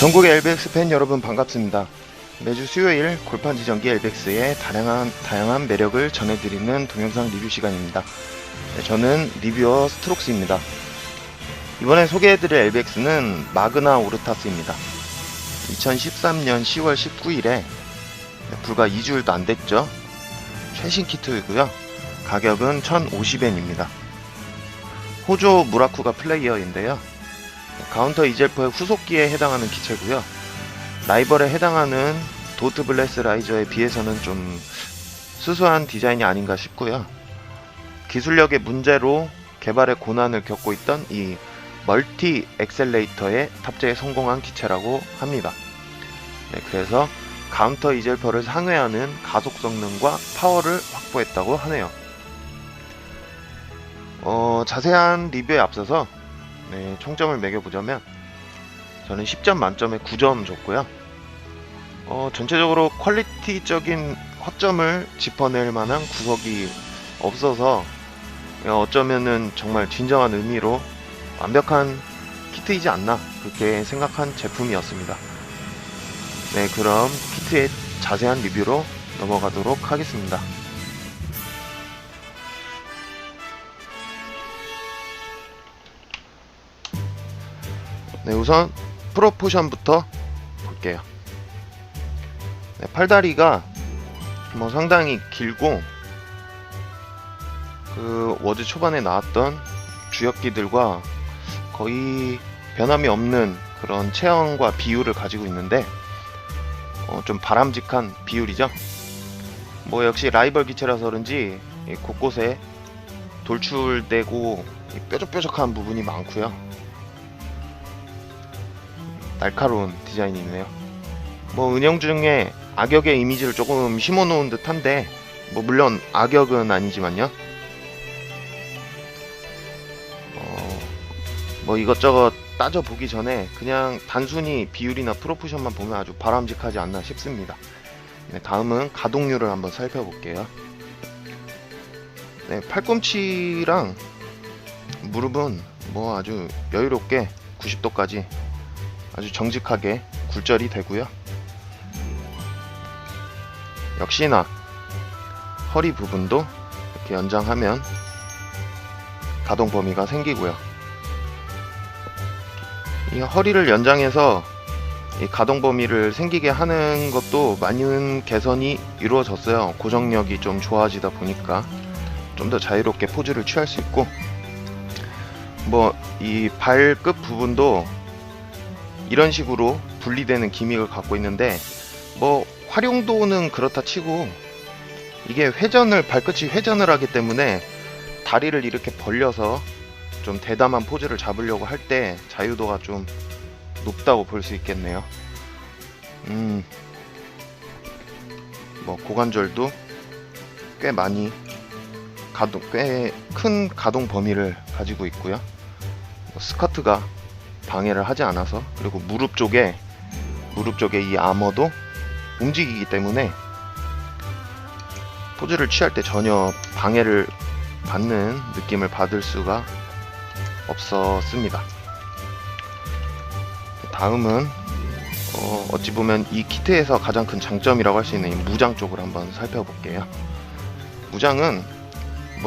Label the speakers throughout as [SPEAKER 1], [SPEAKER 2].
[SPEAKER 1] 전국의 엘베엑스 팬 여러분 반갑습니다. 매주 수요일 골판 지정기 엘베엑스의 다양한 매력을 전해드리는 동영상 리뷰 시간입니다. 네, 저는 리뷰어 스트록스입니다. 이번에 소개해드릴 엘베엑스는 마그나 오르타스입니다. 2013년 10월 19일에 불과 2주일도 안 됐죠. 최신 키트이고요. 가격은 1,050엔입니다. 호조 무라쿠가 플레이어인데요. 카운터 이젤퍼의 후속기에 해당하는 기체고요. 라이벌에 해당하는 도트 블레스 라이저에 비해서는 좀 수수한 디자인이 아닌가 싶고요. 기술력의 문제로 개발에 고난을 겪고 있던 이 멀티 엑셀레이터의 탑재에 성공한 기체라고 합니다. 네, 그래서 카운터 이젤퍼를 상회하는 가속 성능과 파워를 확보했다고 하네요. 자세한 리뷰에 앞서서 총점을 매겨보자면 저는 10점 만점에 9점 줬고요. 전체적으로 퀄리티적인 허점을 짚어낼 만한 구석이 없어서 어쩌면은 정말 진정한 의미로 완벽한 키트이지 않나 그렇게 생각한 제품이었습니다. 네, 그럼 키트의 자세한 리뷰로 넘어가도록 하겠습니다. 네, 우선 프로포션부터 볼게요. 네, 팔다리가 상당히 길고 그 워즈 초반에 나왔던 주역기들과 거의 변함이 없는 그런 체형과 비율을 가지고 있는데 좀 바람직한 비율이죠. 역시 라이벌 기체라서 그런지 곳곳에 돌출되고 뾰족뾰족한 부분이 많고요. 날카로운 디자인이 있네요. 은영 중에 악역의 이미지를 조금 심어놓은 듯한데 물론 악역은 아니지만요. 이것저것 따져보기 전에 그냥 단순히 비율이나 프로포션만 보면 아주 바람직하지 않나 싶습니다. 네, 다음은 가동률을 한번 살펴볼게요. 네, 팔꿈치랑 무릎은 아주 여유롭게 90도까지 아주 정직하게 굴절이 되고요. 역시나 허리 부분도 이렇게 연장하면 가동 범위가 생기고요. 이 허리를 연장해서 이 가동 범위를 생기게 하는 것도 많은 개선이 이루어졌어요. 고정력이 좀 좋아지다 보니까 좀 더 자유롭게 포즈를 취할 수 있고, 이 발끝 부분도 이런 식으로 분리되는 기믹을 갖고 있는데 활용도는 그렇다 치고 이게 발끝이 회전을 하기 때문에 다리를 이렇게 벌려서 좀 대담한 포즈를 잡으려고 할 때 자유도가 좀 높다고 볼 수 있겠네요. 고관절도 꽤 큰 가동 범위를 가지고 있고요. 스커트가 방해를 하지 않아서, 그리고 무릎 쪽에 이 아머도 움직이기 때문에 포즈를 취할 때 전혀 방해를 받는 느낌을 받을 수가 없었습니다. 다음은 어찌 보면 이 키트에서 가장 큰 장점이라고 할 수 있는 이 무장 쪽을 한번 살펴볼게요. 무장은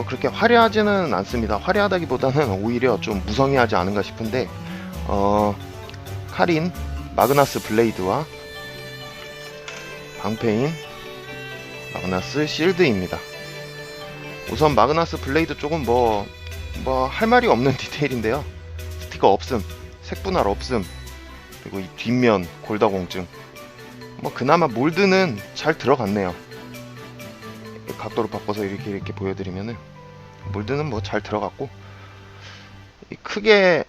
[SPEAKER 1] 그렇게 화려하지는 않습니다. 화려하다기보다는 오히려 좀 무성의하지 않은가 싶은데 칼인 마그나스 블레이드와 방패인 마그나스 실드입니다. 우선 마그나스 블레이드 쪽은 할 말이 없는 디테일인데요. 스티커 없음, 색분할 없음, 그리고 이 뒷면 골다공증, 그나마 몰드는 잘 들어갔네요. 각도를 바꿔서 이렇게 보여드리면은 몰드는 잘 들어갔고, 크게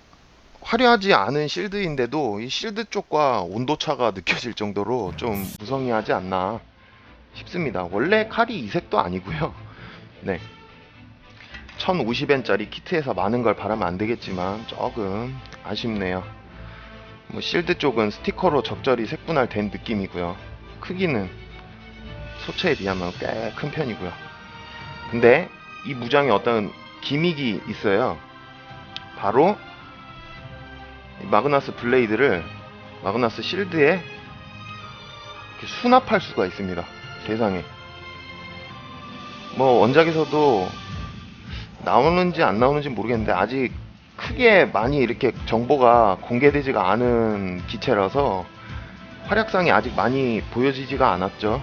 [SPEAKER 1] 화려하지 않은 실드인데도 이 실드 쪽과 온도차가 느껴질 정도로 좀 무성의하지 않나 싶습니다. 원래 칼이 이 색도 아니고요. 네, 1050엔짜리 키트에서 많은 걸 바라면 안 되겠지만 조금 아쉽네요. 실드 쪽은 스티커로 적절히 색분할된 느낌이고요. 크기는 소체에 비하면 꽤 큰 편이고요. 근데 이 무장에 어떤 기믹이 있어요. 바로 이 마그나스 블레이드를 마그나스 실드에 이렇게 수납할 수가 있습니다. 세상에. 뭐 원작에서도 나오는지 안 나오는지 모르겠는데 아직 크게 많이 이렇게 정보가 공개되지가 않은 기체라서 활약상이 아직 많이 보여지지가 않았죠.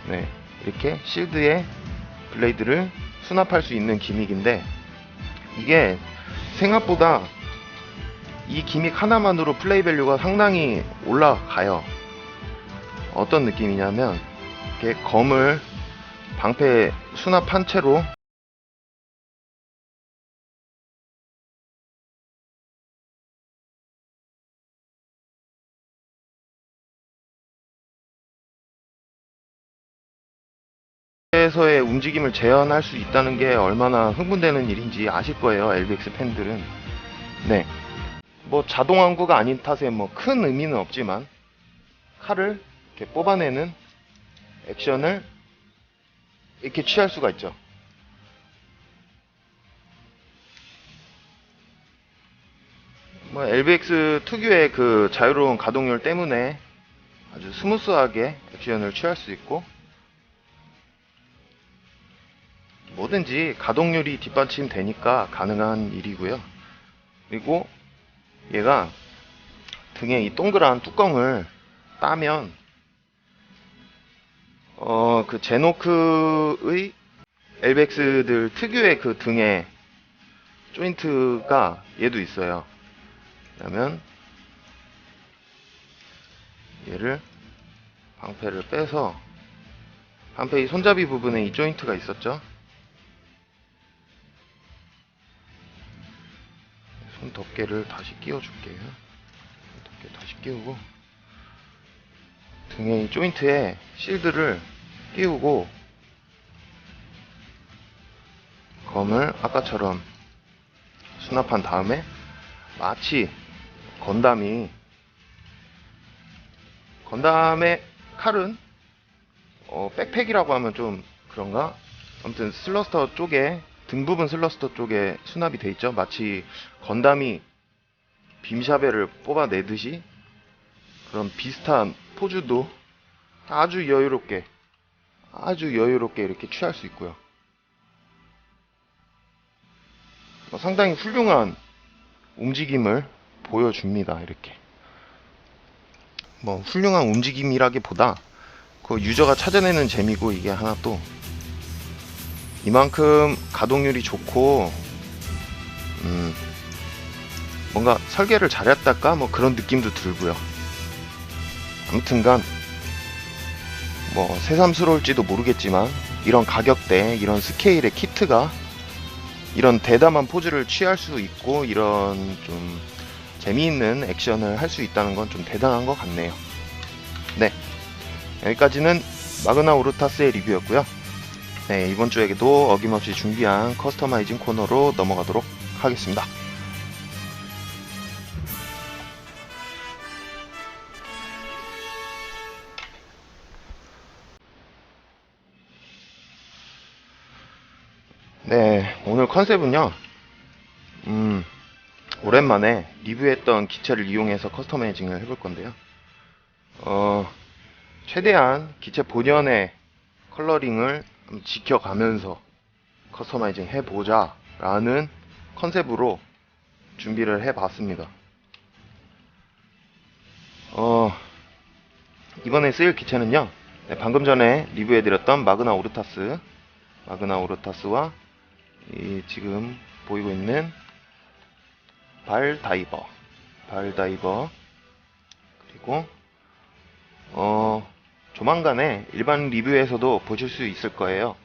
[SPEAKER 1] 네, 이렇게 실드에 블레이드를 수납할 수 있는 기믹인데, 이게 생각보다 이 기믹 하나만으로 플레이 밸류가 상당히 올라가요. 어떤 느낌이냐면 이렇게 검을 방패에 수납한 채로 에서의 움직임을 재현할 수 있다는 게 얼마나 흥분되는 일인지 아실 거예요, LBX 팬들은. 네, 뭐 자동 항구가 아닌 탓에 뭐 큰 의미는 없지만 칼을 이렇게 뽑아내는 액션을 이렇게 취할 수가 있죠. 뭐 LBX 특유의 그 자유로운 가동률 때문에 아주 스무스하게 액션을 취할 수 있고, 뭐든지 가동률이 뒷받침되니까 가능한 일이고요. 그리고 얘가 등에 이 동그란 뚜껑을 따면 그 제노크의 LBX들 특유의 그 등에 조인트가 얘도 있어요. 그러면 얘를 방패를 빼서 방패 이 손잡이 부분에 이 조인트가 있었죠. 손 덮개를 다시 끼워줄게요. 덮개 다시 끼우고 등에 이 조인트에 실드를 끼우고 검을 아까처럼 수납한 다음에 마치 건담의 칼은 백팩이라고 하면 좀 그런가? 아무튼 슬러스터 쪽에 등 부분 슬러스터 쪽에 수납이 돼 있죠. 마치 건담이 빔샤벨을 뽑아내듯이 그런 비슷한 포즈도 아주 여유롭게 이렇게 취할 수 있고요. 상당히 훌륭한 움직임을 보여줍니다. 이렇게 뭐 훌륭한 움직임이라기보다 그 유저가 찾아내는 재미고, 이게 하나 또 이만큼 가동률이 좋고 뭔가 설계를 잘했달까 뭐 그런 느낌도 들고요. 아무튼간 뭐 새삼스러울지도 모르겠지만 이런 가격대, 이런 스케일의 키트가 이런 대담한 포즈를 취할 수 있고 이런 좀 재미있는 액션을 할 수 있다는 건 좀 대단한 것 같네요. 네, 여기까지는 마그나 오르타스의 리뷰였고요. 네, 이번 주에도 어김없이 준비한 커스터마이징 코너로 넘어가도록 하겠습니다. 네, 오늘 컨셉은요, 오랜만에 리뷰했던 기체를 이용해서 커스터마이징을 해볼 건데요. 최대한 기체 본연의 컬러링을 지켜가면서 커스터마이징 해보자 라는 컨셉으로 준비를 해봤습니다. 이번에 쓰일 기체는요, 네, 방금 전에 리뷰해드렸던 마그나 오르타스와 이 지금 보이고 있는 발 다이버, 그리고 조만간에 일반 리뷰에서도 보실 수 있을 거예요.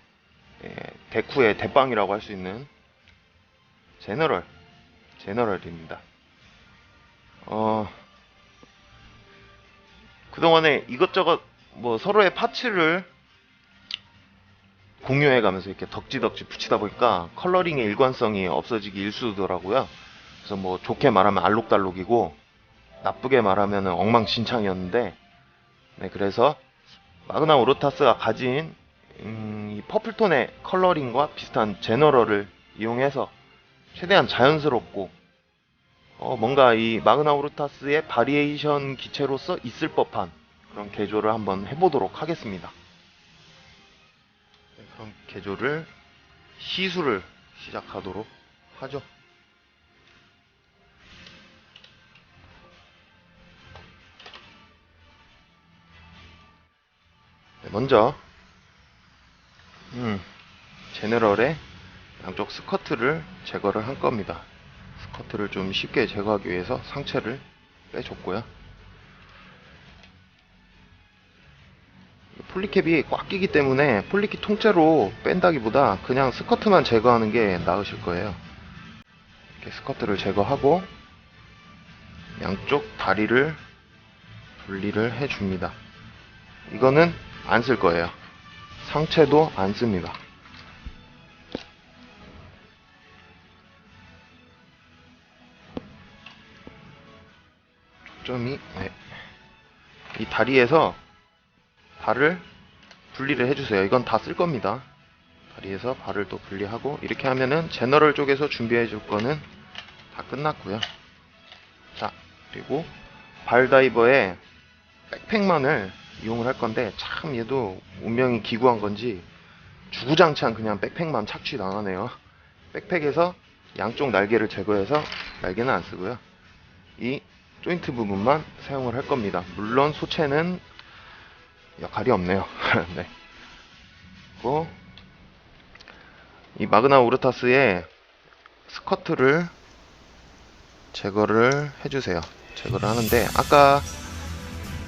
[SPEAKER 1] 예, 데쿠의 대빵이라고 할 수 있는 제너럴입니다. 그동안에 이것저것 뭐 서로의 파츠를 공유해가면서 이렇게 덕지덕지 붙이다 보니까 컬러링의 일관성이 없어지기 일쑤더라고요. 그래서 뭐 좋게 말하면 알록달록이고 나쁘게 말하면 엉망진창이었는데, 네, 그래서 마그나 오르타스가 가진 이 퍼플톤의 컬러링과 비슷한 제너럴을 이용해서 최대한 자연스럽고 뭔가 이 마그나 오르타스의 바리에이션 기체로서 있을 법한 그런 개조를 한번 해보도록 하겠습니다. 네, 그럼 개조를 시술을 시작하도록 하죠. 네, 먼저 제너럴의 양쪽 스커트를 제거를 할 겁니다. 스커트를 좀 쉽게 제거하기 위해서 상체를 빼줬고요. 폴리캡이 꽉 끼기 때문에 폴리캡 통째로 뺀다기보다 그냥 스커트만 제거하는 게 나으실 거예요. 이렇게 스커트를 제거하고 양쪽 다리를 분리를 해줍니다. 이거는 안 쓸 거예요. 상체도 안 씁니다. 초점이 이 다리에서 발을 분리를 해주세요. 이건 다 쓸 겁니다. 다리에서 발을 또 분리하고 이렇게 하면은 제너럴 쪽에서 준비해 줄 거는 다 끝났고요. 자, 그리고 발다이버의 백팩만을 이용을 할 건데 참 얘도 운명이 기구한 건지 주구장창 그냥 백팩만 착취 당하네요. 백팩에서 양쪽 날개를 제거해서 날개는 안 쓰고요. 이 조인트 부분만 사용을 할 겁니다. 물론 소체는 역할이 없네요. 네. 그리고 이 마그나 오르타스의 스커트를 제거를 해주세요. 제거를 하는데 아까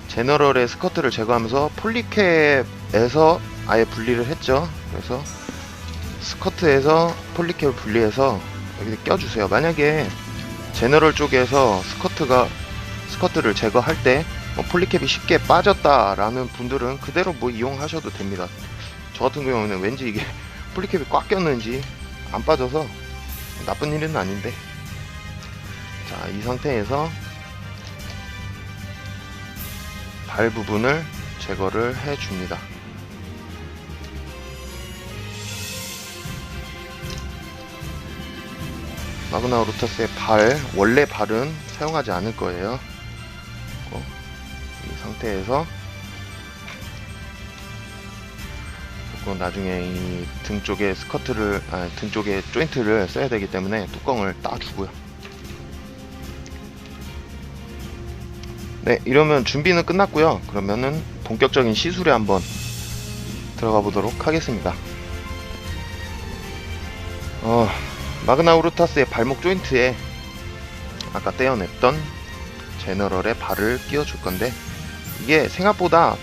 [SPEAKER 1] 제너럴의 스커트를 제거하면서 폴리캡에서 아예 분리를 했죠. 그래서 스커트에서 폴리캡을 분리해서 여기 껴주세요. 만약에 제너럴 쪽에서 스커트를 제거할 때 폴리캡이 쉽게 빠졌다라는 분들은 그대로 이용하셔도 됩니다. 저 같은 경우는 왠지 이게 폴리캡이 꽉 꼈는지 안 빠져서 나쁜 일은 아닌데, 자, 이 상태에서 발 부분을 제거를 해줍니다. 마그나 오르타스의 원래 발은 사용하지 않을 거예요. 이 상태에서 나중에 이 등 쪽에 등 쪽에 조인트를 써야 되기 때문에 뚜껑을 따주고요. 네, 이러면 준비는 끝났고요. 그러면은 본격적인 시술에 한번 들어가 보도록 하겠습니다. 마그나 오르타스의 발목 조인트에 아까 떼어냈던 제너럴의 발을 끼워줄 건데 이게 생각보다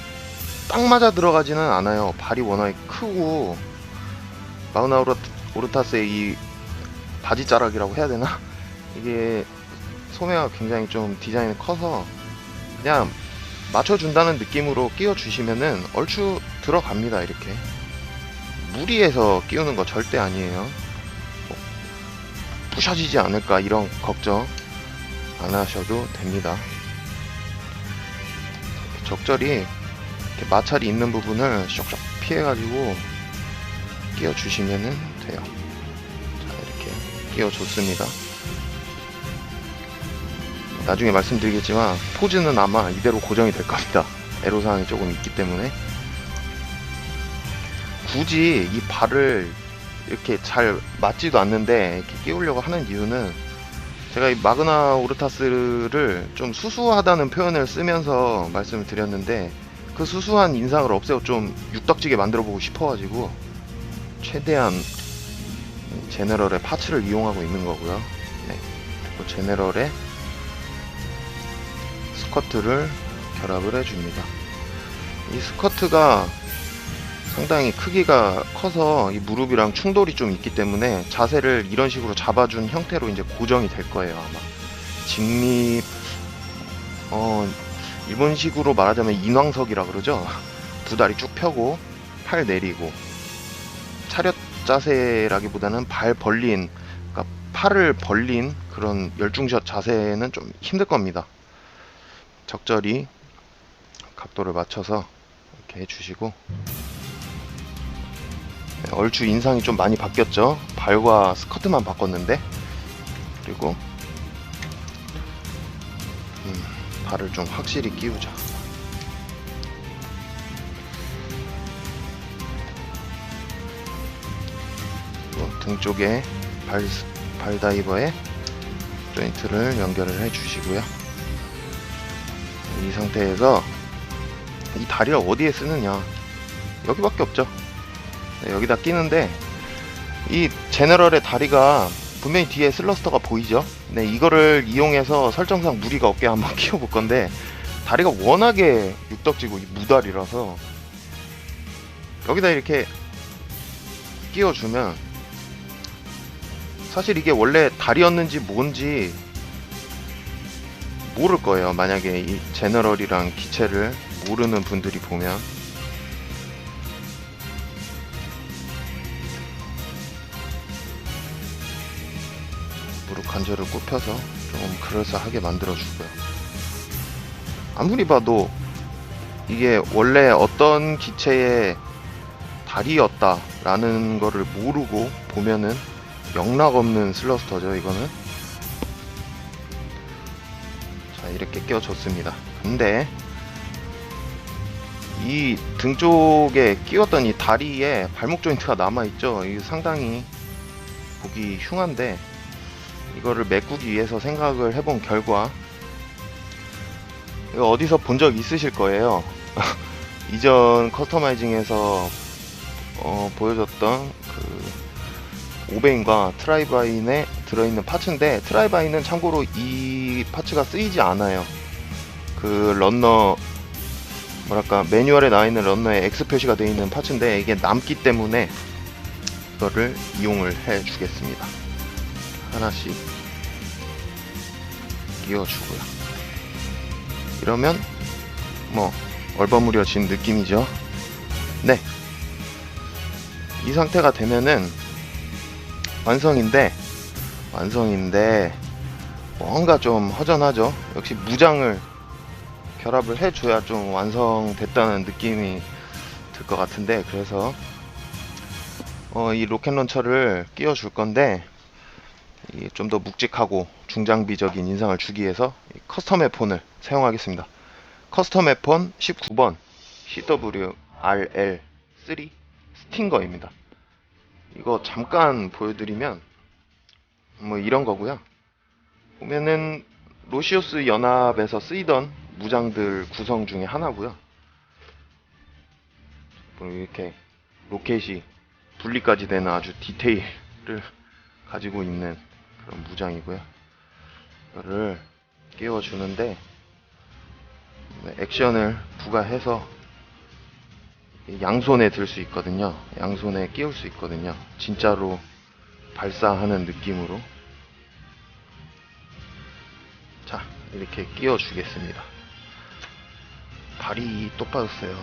[SPEAKER 1] 딱 맞아 들어가지는 않아요. 발이 워낙에 크고 마그나 오르타스의 이 바지자락이라고 해야 되나? 이게 소매가 굉장히 좀 디자인이 커서 그냥 맞춰준다는 느낌으로 끼워주시면은 얼추 들어갑니다. 이렇게 무리해서 끼우는 거 절대 아니에요. 부셔지지 않을까 이런 걱정 안 하셔도 됩니다. 적절히 이렇게 마찰이 있는 부분을 쇽쇽 피해가지고 끼워주시면 돼요. 자, 이렇게 끼워줬습니다. 나중에 말씀드리겠지만 포즈는 아마 이대로 고정이 될 겁니다. 애로사항이 조금 있기 때문에. 굳이 이 발을 이렇게 잘 맞지도 않는데 이렇게 끼우려고 하는 이유는 제가 이 마그나 오르타스를 좀 수수하다는 표현을 쓰면서 말씀을 드렸는데 그 수수한 인상을 없애고 좀 육덕지게 만들어 보고 싶어가지고 최대한 제너럴의 파츠를 이용하고 있는 거고요. 네. 그리고 제너럴의 스커트를 결합을 해줍니다. 이 스커트가 상당히 크기가 커서 이 무릎이랑 충돌이 좀 있기 때문에 자세를 이런 식으로 잡아준 형태로 이제 고정이 될 거예요. 아마 직립, 일본식으로 말하자면 인왕석이라 그러죠. 두 다리 쭉 펴고 팔 내리고 차렷 자세라기보다는 발 벌린, 그러니까 팔을 벌린 그런 열중샷 자세는 좀 힘들 겁니다. 적절히 각도를 맞춰서 이렇게 해주시고, 네, 얼추 인상이 좀 많이 바뀌었죠. 발과 스커트만 바꿨는데. 그리고 발을 좀 확실히 끼우자. 등 쪽에 발 다이버에 조인트를 연결을 해 주시고요. 이 상태에서 이 다리를 어디에 쓰느냐, 여기밖에 없죠. 네, 여기다 끼는데 이 제너럴의 다리가 분명히 뒤에 슬러스터가 보이죠. 네, 이거를 이용해서 설정상 무리가 없게 한번 끼워 볼 건데, 다리가 워낙에 육덕지고 무다리라서 여기다 이렇게 끼워주면 사실 이게 원래 다리였는지 뭔지 모를 거예요. 만약에 이 제너럴이랑 기체를 모르는 분들이 보면. 무릎 관절을 굽혀서 좀 그럴싸하게 만들어 주고요. 아무리 봐도 이게 원래 어떤 기체의 다리였다 라는 거를 모르고 보면은 영락없는 슬러스터죠. 이거는. 자, 이렇게 끼워줬습니다. 근데 이 등 쪽에 끼웠던 이 다리에 발목 조인트가 남아있죠. 이게 상당히 보기 흉한데, 이거를 메꾸기 위해서 생각을 해본 결과, 이거 어디서 본 적 있으실 거예요. 이전 커스터마이징에서 보여줬던 그 오베인과 트라이바인에 들어있는 파츠인데, 트라이바인은 참고로 이 파츠가 쓰이지 않아요. 그 런너, 뭐랄까, 매뉴얼에 나와있는 런너에 X 표시가 되어 있는 파츠인데, 이게 남기 때문에 이거를 이용을 해 주겠습니다. 하나씩 끼워주고요. 이러면 뭐 얼버무려진 느낌이죠. 네, 이 상태가 되면은 완성인데 뭔가 좀 허전하죠. 역시 무장을 결합을 해줘야 좀 완성됐다는 느낌이 들 것 같은데, 그래서 이 로켓 런처를 끼워줄 건데, 좀 더 묵직하고 중장비적인 인상을 주기 위해서 커스텀 웨폰을 사용하겠습니다. 커스텀 웨폰 19번 CWRL3 스팅거입니다. 이거 잠깐 보여드리면 뭐 이런 거고요. 보면은 로시오스 연합에서 쓰이던 무장들 구성 중에 하나고요. 이렇게 로켓이 분리까지 되는 아주 디테일을 가지고 있는 그런 무장이고요. 이거를 끼워주는데 액션을 부과해서 양손에 들 수 있거든요. 양손에 끼울 수 있거든요. 진짜로 발사하는 느낌으로. 자, 이렇게 끼워주겠습니다. 발이 또 빠졌어요.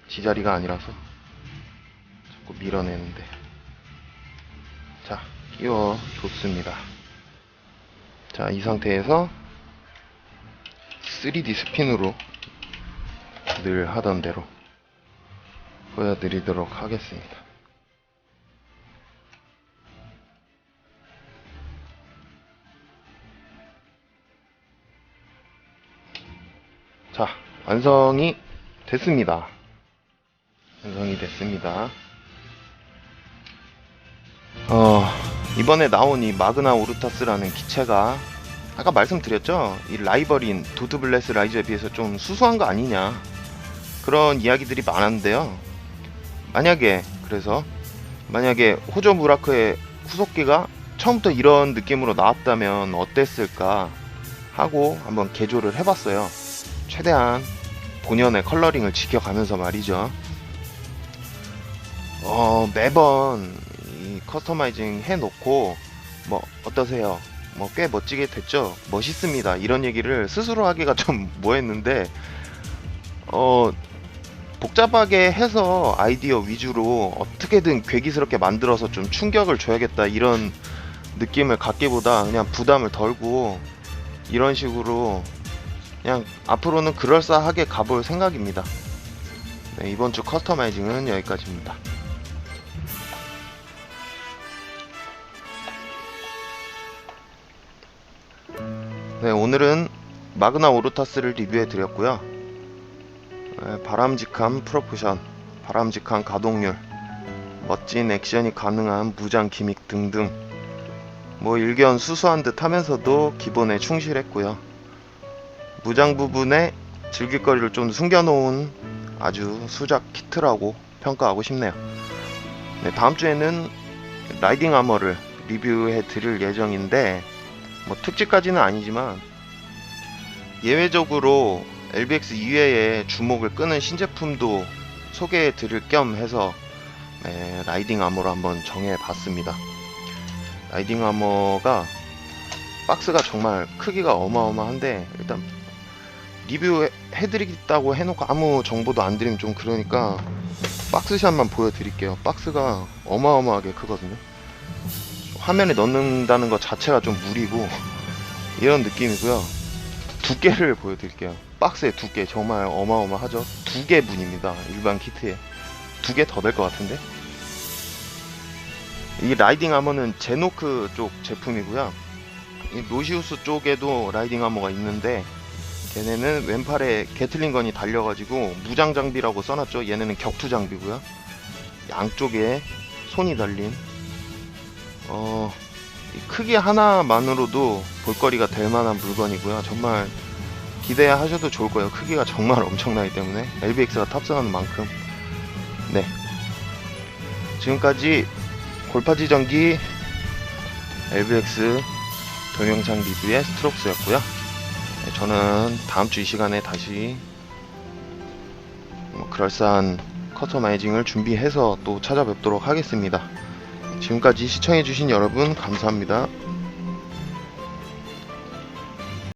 [SPEAKER 1] 지자리가 아니라서 자꾸 밀어내는데. 자, 끼워줬습니다. 자, 이 상태에서 3D 스핀으로 늘 하던 대로 보여드리도록 하겠습니다. 자, 완성이 됐습니다. 이번에 나온 이 마그나 오르타스라는 기체가 아까 말씀드렸죠? 이 라이벌인 도드블레스 라이저에 비해서 좀 수수한 거 아니냐, 그런 이야기들이 많았는데요. 만약에 호조 무라크의 후속기가 처음부터 이런 느낌으로 나왔다면 어땠을까 하고 한번 개조를 해봤어요. 최대한 본연의 컬러링을 지켜가면서 말이죠. 매번 이 커스터마이징 해놓고 뭐 어떠세요? 뭐 꽤 멋지게 됐죠? 멋있습니다. 이런 얘기를 스스로 하기가 좀 뭐했는데, 복잡하게 해서 아이디어 위주로 어떻게든 괴기스럽게 만들어서 좀 충격을 줘야겠다, 이런 느낌을 갖기보다 그냥 부담을 덜고 이런 식으로 그냥 앞으로는 그럴싸하게 가볼 생각입니다. 네, 이번 주 커스터마이징은 여기까지입니다. 네, 오늘은 마그나 오르타스를 리뷰해 드렸고요. 바람직한 프로포션, 바람직한 가동률, 멋진 액션이 가능한 무장 기믹 등등 뭐 일견 수수한 듯 하면서도 기본에 충실했고요. 무장 부분에 즐길거리를 좀 숨겨놓은 아주 수작 키트라고 평가하고 싶네요. 네, 다음 주에는 라이딩 아머를 리뷰해 드릴 예정인데 뭐 특집까지는 아니지만 예외적으로 LBX 이외에 주목을 끄는 신제품도 소개해 드릴 겸 해서 라이딩 아머로 한번 정해 봤습니다. 라이딩 아머가 박스가 정말 크기가 어마어마한데 일단 리뷰 해드리겠다고 해놓고 아무 정보도 안 드리면 좀 그러니까 박스샷만 보여드릴게요. 박스가 어마어마하게 크거든요. 화면에 넣는다는 것 자체가 좀 무리고 이런 느낌이고요. 두께를 보여드릴게요. 박스의 두께 정말 어마어마하죠. 2개분입니다. 일반 키트에 2개 더 될 것 같은데. 이 라이딩 아머는 제노크 쪽 제품이고요. 이 노시우스 쪽에도 라이딩 아머가 있는데 걔네는 왼팔에 게틀링건이 달려가지고 무장 장비라고 써놨죠. 얘네는 격투 장비고요. 양쪽에 손이 달린 이 크기 하나만으로도 볼거리가 될 만한 물건이고요. 정말 기대하셔도 좋을 거예요. 크기가 정말 엄청나기 때문에 LBX가 탑승하는 만큼. 네, 지금까지 골파지전기 LBX 동영상 리뷰의 스트록스였고요. 네, 저는 다음주 이 시간에 다시 그럴싸한 커스터마이징을 준비해서 또 찾아뵙도록 하겠습니다. 지금까지 시청해주신 여러분 감사합니다.